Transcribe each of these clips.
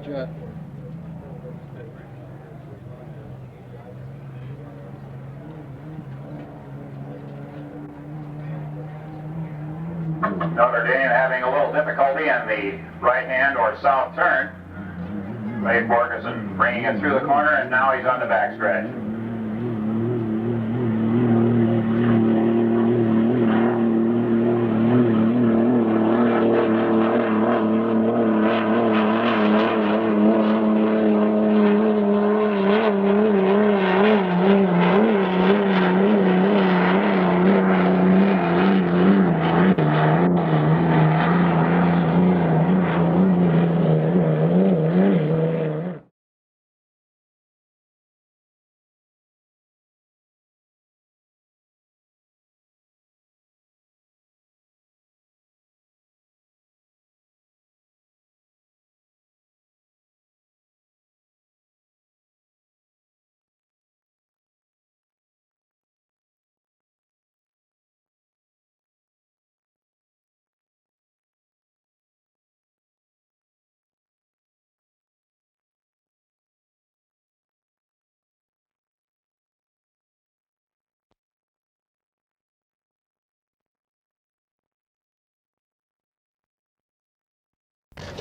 Roger. Notre Dame having a little difficulty in the right-hand or south turn. Wade Borgeson bringing it through the corner, and now he's on the backstretch.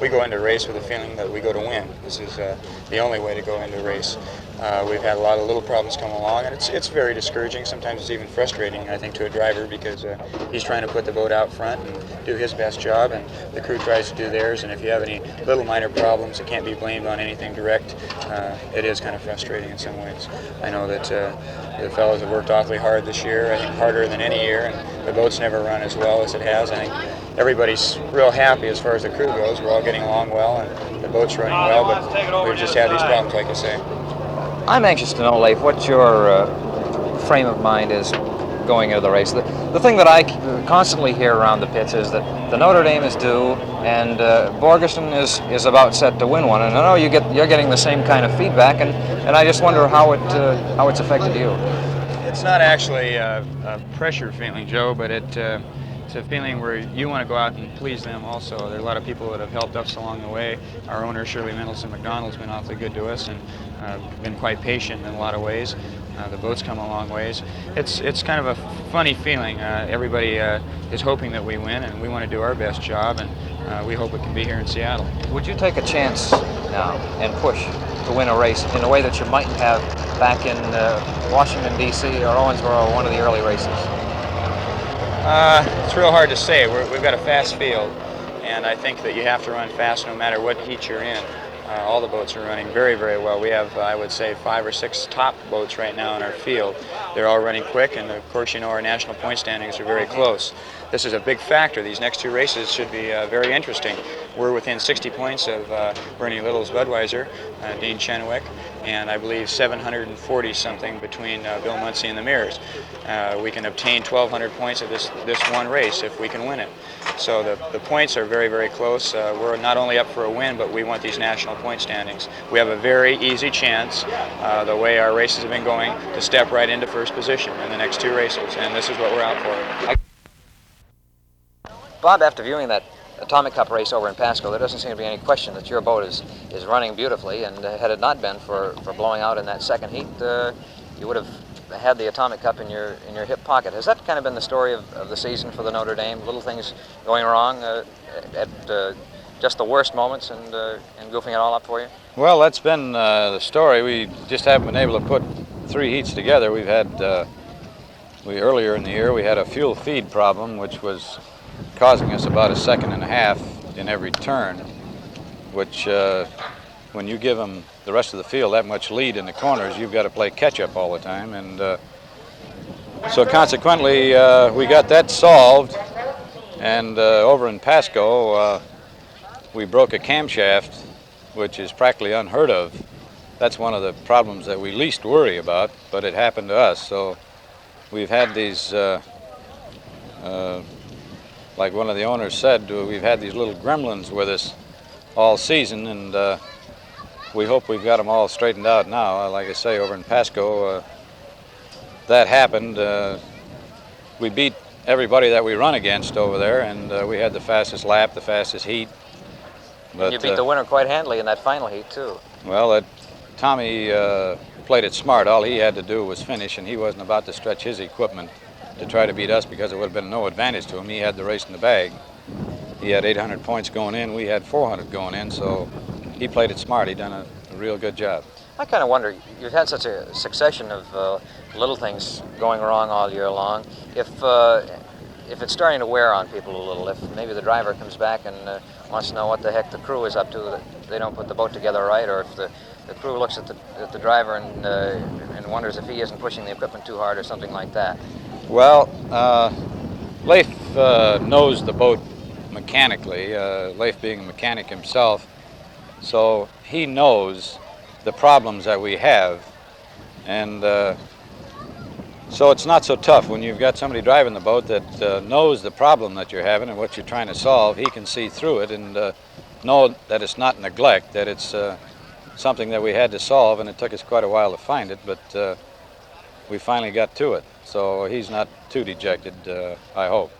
We go into a race with a feeling that we go to win. This is the only way to go into a race. We've had a lot of little problems come along, and it's very discouraging. Sometimes it's even frustrating, I think, to a driver because he's trying to put the boat out front and do his best job, and the crew tries to do theirs. And if you have any little minor problems, it can't be blamed on anything direct. It is kind of frustrating in some ways. I know that the fellows have worked awfully hard this year, I think harder than any year, and the boat's never run as well as it has. I think everybody's real happy as far as the crew goes. We're all getting along well, and the boat's running well, but we've just had these problems, like I say. I'm anxious to know, Leif, what your frame of mind is going into the race. The thing that I constantly hear around the pits is that the Notre Dame is due, and Borgeson is about set to win one. And I know you're getting the same kind of feedback, and I just wonder how it's affected you. It's not actually a pressure feeling, Joe, but it's a feeling where you want to go out and please them also. There are a lot of people that have helped us along the way. Our owner, Shirley Mendelson McDonald's been awfully good to us and been quite patient in a lot of ways. The boat's come a long ways. It's kind of a funny feeling. Everybody is hoping that we win, and we want to do our best job, and we hope it can be here in Seattle. Would you take a chance now and push to win a race in a way that you mightn't have back in Washington, D.C. or Owensboro, or one of the early races? It's real hard to say. We've got a fast field, and I think that you have to run fast no matter what heat you're in. All the boats are running very, very well. We have, I would say, 5 or 6 top boats right now in our field. They're all running quick, and of course, you know, our national point standings are very close. This is a big factor. These next 2 races should be very interesting. We're within 60 points of Bernie Little's Budweiser, Dean Chenwick, and I believe 740 something between Bill Muncie and the Mirrors. We can obtain 1,200 points of this one race if we can win it. So the points are very, very close. We're not only up for a win, but we want these national point standings. We have a very easy chance, the way our races have been going, to step right into first position in the next 2 races, and this is what we're out for. Bob, after viewing that Atomic Cup race over in Pasco, there doesn't seem to be any question that your boat is running beautifully, and had it not been for blowing out in that second heat, you would have had the Atomic Cup in your hip pocket. Has that kind of been the story of the season for the Notre Dame? Little things going wrong at just the worst moments and goofing it all up for you? Well, that's been the story. We just haven't been able to put 3 heats together. We've had, earlier in the year, we had a fuel feed problem, which was causing us about 1.5 seconds in every turn, which when you give them the rest of the field that much lead in the corners, you've got to play catch-up all the time. And so consequently, we got that solved. And over in Pasco, we broke a camshaft, which is practically unheard of. That's one of the problems that we least worry about, but it happened to us. So we've had these, like one of the owners said, we've had these little gremlins with us all season, and we hope we've got them all straightened out now. Like I say, over in Pasco, that happened. We beat everybody that we run against over there, and we had the fastest lap, the fastest heat, But, And you beat the winner quite handily in that final heat, too. Well, Tommy played it smart. All he had to do was finish, and he wasn't about to stretch his equipment to try to beat us because it would have been no advantage to him. He had the race in the bag. He had 800 points going in. We had 400 going in, so he played it smart. He done a real good job. I kind of wonder, you've had such a succession of little things going wrong all year long. If it's starting to wear on people a little, if maybe the driver comes back and wants to know what the heck the crew is up to, that they don't put the boat together right, or if the crew looks at the driver and wonders if he isn't pushing the equipment too hard or something like that. Well, Leif knows the boat mechanically, Leif being a mechanic himself, so he knows the problems that we have, and so it's not so tough when you've got somebody driving the boat that knows the problem that you're having and what you're trying to solve. He can see through it and know that it's not neglect, that it's something that we had to solve, and it took us quite a while to find it, but we finally got to it. So he's not too dejected, I hope.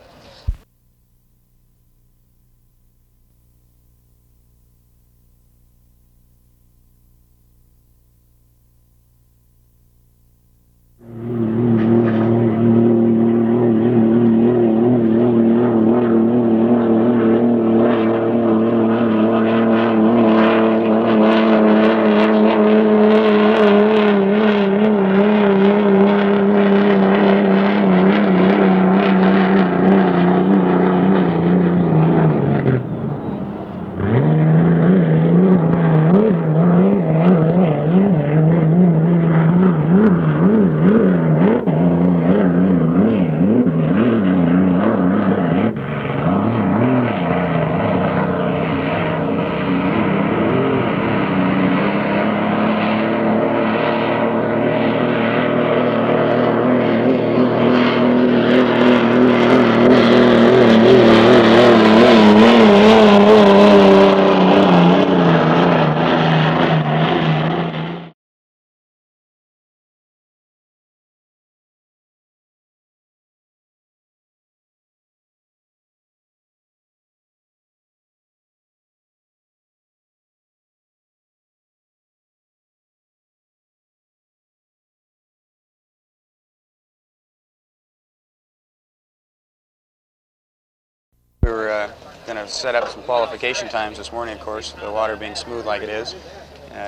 We were going to set up some qualification times this morning, of course, the water being smooth like it is.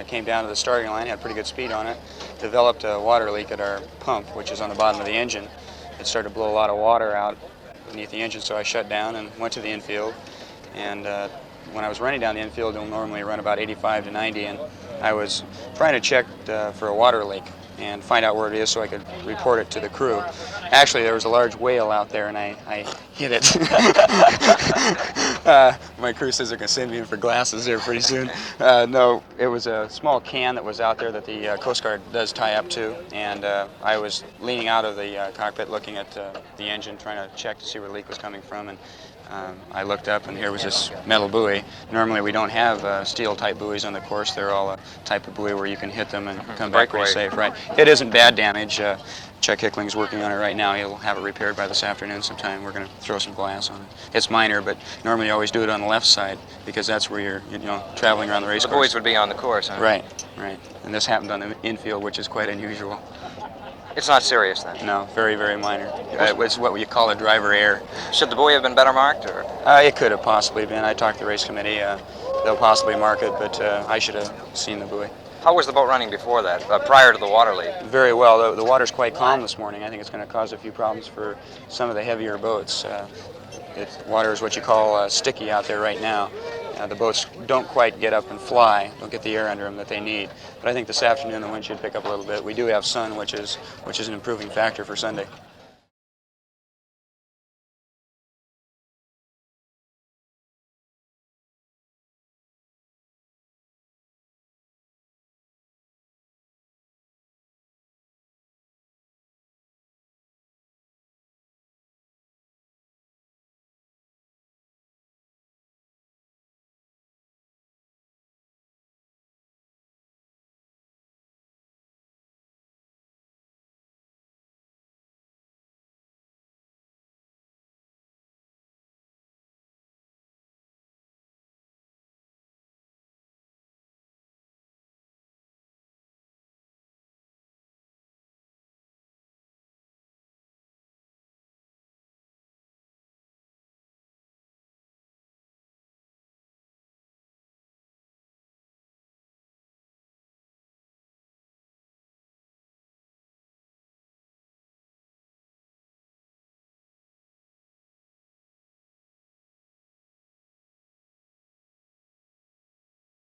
Came down to the starting line, had pretty good speed on it. Developed a water leak at our pump, which is on the bottom of the engine. It started to blow a lot of water out beneath the engine, so I shut down and went to the infield. And when I was running down the infield, it'll normally run about 85 to 90, and I was trying to check for a water leak and find out where it is so I could report it to the crew. Actually, there was a large whale out there, and I hit it. My crew says they're going to send me in for glasses there pretty soon. No, it was a small can that was out there that the Coast Guard does tie up to, and I was leaning out of the cockpit looking at the engine, trying to check to see where the leak was coming from, and I looked up, and here was this metal buoy. Normally we don't have steel-type buoys on the course. They're all a type of buoy where you can hit them and come back pretty safe. Right? It isn't bad damage. Chuck Hickling's working on it right now. He'll have it repaired by this afternoon sometime. We're going to throw some glass on it. It's minor, but normally you always do it on the left side because that's where you're traveling around the race course. The buoys would be on the course, huh? Right, right. And this happened on the infield, which is quite unusual. It's not serious then? No, very, very minor. It's what you call a driver error. Should the buoy have been better marked? Or? It could have possibly been. I talked to the race committee. They'll possibly mark it, but I should have seen the buoy. How was the boat running before that, prior to the water leak? Very well. The water's quite calm this morning. I think it's going to cause a few problems for some of the heavier boats. Water is what you call sticky out there right now. The boats don't quite get up and fly, don't get the air under them that they need. But I think this afternoon the wind should pick up a little bit. We do have sun, which is an improving factor for Sunday.